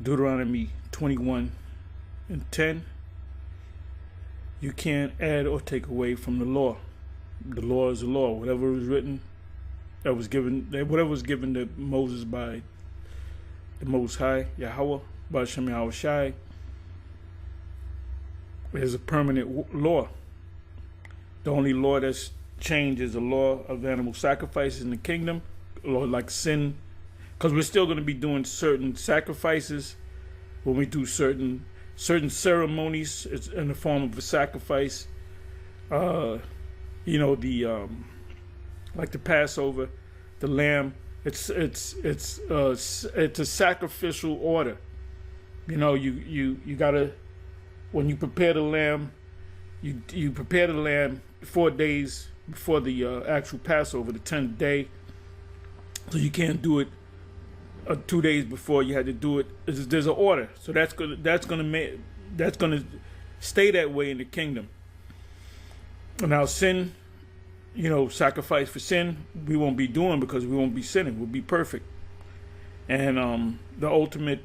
Deuteronomy 21:10. You can't add or take away from the law. The law is the law. Whatever was written, whatever was given to Moses by the Most High, Yahweh, by Shem Yahweh Shai, is a permanent law. The only law that's changed is the law of animal sacrifices in the kingdom, law like sin, because we're still going to be doing certain sacrifices when we do certain ceremonies. It's in the form of a sacrifice. Like the Passover, the lamb. It's a sacrificial order. You gotta, when you prepare the lamb, you prepare the lamb 4 days before the actual Passover, the 10th day. So you can't do it 2 days before. You had to do it. There's an order, so that's gonna stay that way in the kingdom. Now sin, sacrifice for sin, we won't be doing because we won't be sinning. We'll be perfect. And the ultimate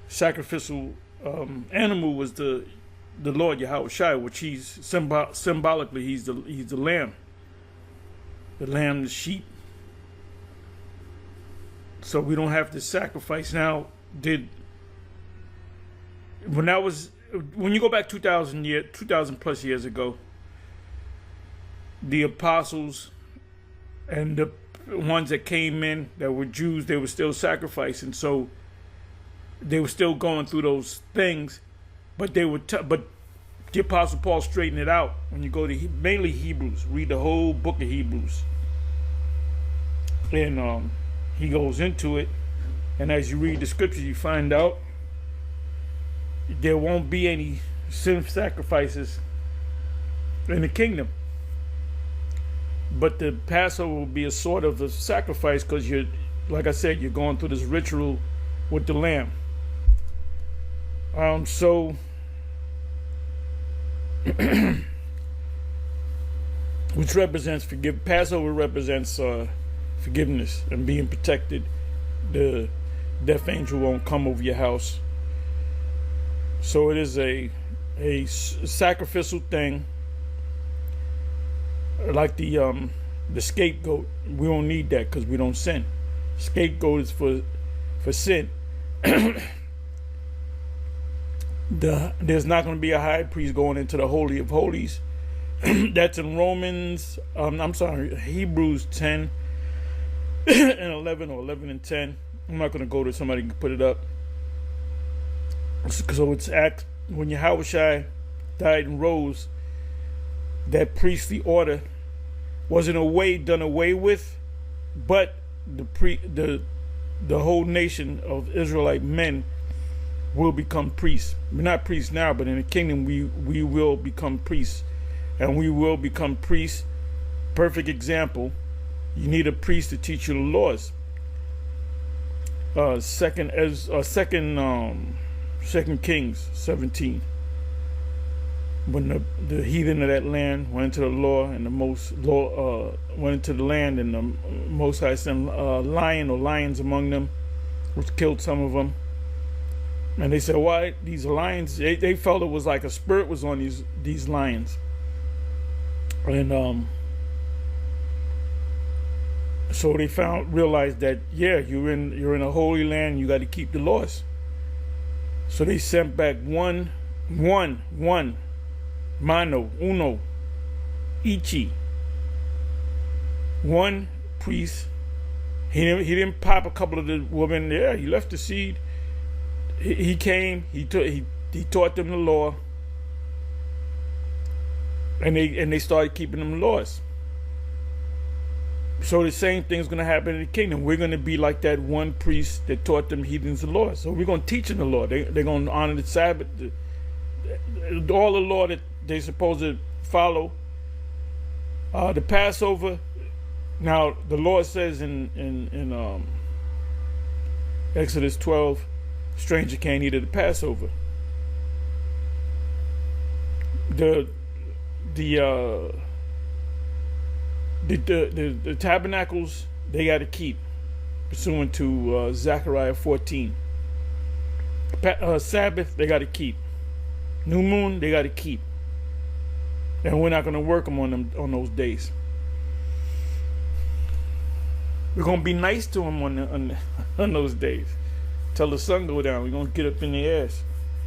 sacrificial animal was the Lord Yahweh Shai, which he's symbolically he's the lamb, the sheep. So we don't have to sacrifice now. When you go back 2,000 plus years ago, the apostles and the ones that came in that were Jews, they were still sacrificing. So they were still going through those things, but but the Apostle Paul straightened it out. When you go to mainly Hebrews, read the whole book of Hebrews, and he goes into it. And as you read the scriptures, you find out there won't be any sin sacrifices in the kingdom. But the Passover will be a sort of a sacrifice because like I said, you're going through this ritual with the lamb. So which represents Passover represents forgiveness and being protected. The death angel won't come over your house. So it is a sacrificial thing, like the scapegoat. We don't need that because we don't sin. Scapegoat is for sin. There's not going to be a high priest going into the Holy of Holies. That's in Hebrews 10 and 11, or 11 and 10. I'm not going to go to somebody can put it up. So it's when Yahweh Shai died and rose, that priestly order was in a way done away with, but the whole nation of Israelite men will become priests. We're not priests now, but in the kingdom we will become priests, and we will become priests. Perfect example. You need a priest to teach you the laws. Second Kings 17. When the heathen of that land went into the law, and went into the land, and the Most High sent a lion or lions among them, which killed some of them. And they said, "Why these lions?" They felt it was like a spirit was on these lions, and so they realized that you're in a holy land. You got to keep the laws. So they sent back one, mano, uno, ichi. One priest. He didn't pop a couple of the women. Yeah, he left the seed. He came. He taught them the law, and they started keeping them laws. So the same thing's going to happen in the kingdom. We're going to be like that one priest that taught them heathens the law. So we're going to teach them the law. They're going to honor the Sabbath, all the law that they're supposed to follow. The Passover. Now the Lord says in Exodus 12, stranger can't eat at the Passover. The tabernacles they got to keep. pursuant to Zechariah 14. Sabbath, they got to keep. New moon, they got to keep. And we're not going to work them on those days. We're going to be nice to them on those days. Till the sun go down, we're going to get up in the ass.